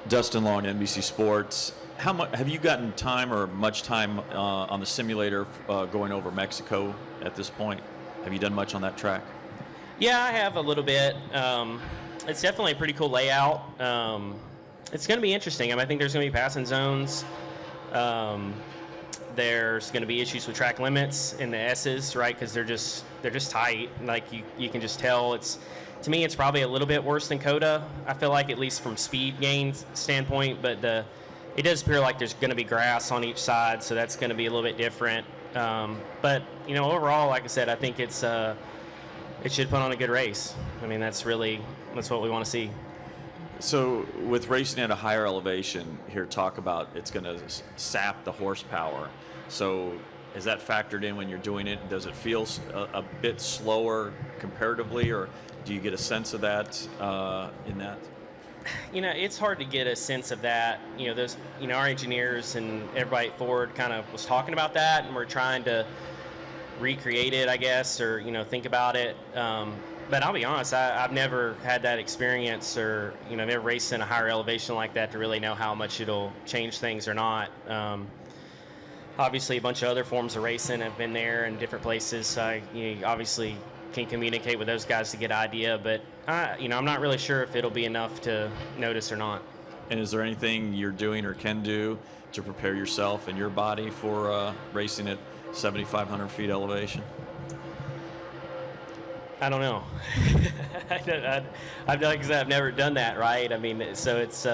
Dustin Long, NBC Sports. How much have you gotten time or much time on the simulator going over Mexico at this point? Have you done much on that track? Yeah, I have a little bit. It's definitely a pretty cool layout. It's going to be interesting. I think there's going to be passing zones. There's going to be issues with track limits in the S's, right? Because they're just tight. Like you can just tell. To me, it's probably a little bit worse than Coda. I feel like, at least from speed gain standpoint. But it does appear like there's going to be grass on each side, so that's going to be a little bit different. But overall, like I said, I think it should put on a good race. I mean, that's what we want to see. So with racing at a higher elevation, here talk about it's going to sap the horsepower. So is that factored in when you're doing it? Does it feel a bit slower comparatively, or do you get a sense of that in that? It's hard to get a sense of that. Our engineers and everybody at Ford kind of was talking about that, and we're trying to recreate it, I guess, or think about it. But I'll be honest, I've never had that experience, or never raced in a higher elevation like that to really know how much it'll change things or not. Obviously, a bunch of other forms of racing have been there in different places. So obviously can communicate with those guys to get an idea, but I'm not really sure if it'll be enough to notice or not. And is there anything you're doing or can do to prepare yourself and your body for racing at 7,500 feet elevation? I don't know. I've never done that, right? I mean, so it's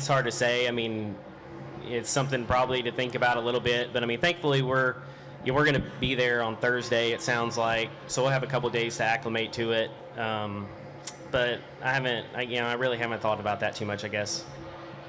hard to say. I mean, it's something probably to think about a little bit, but I mean, thankfully we're going to be there on Thursday, it sounds like, so we'll have a couple of days to acclimate to it. But I really haven't thought about that too much, I guess.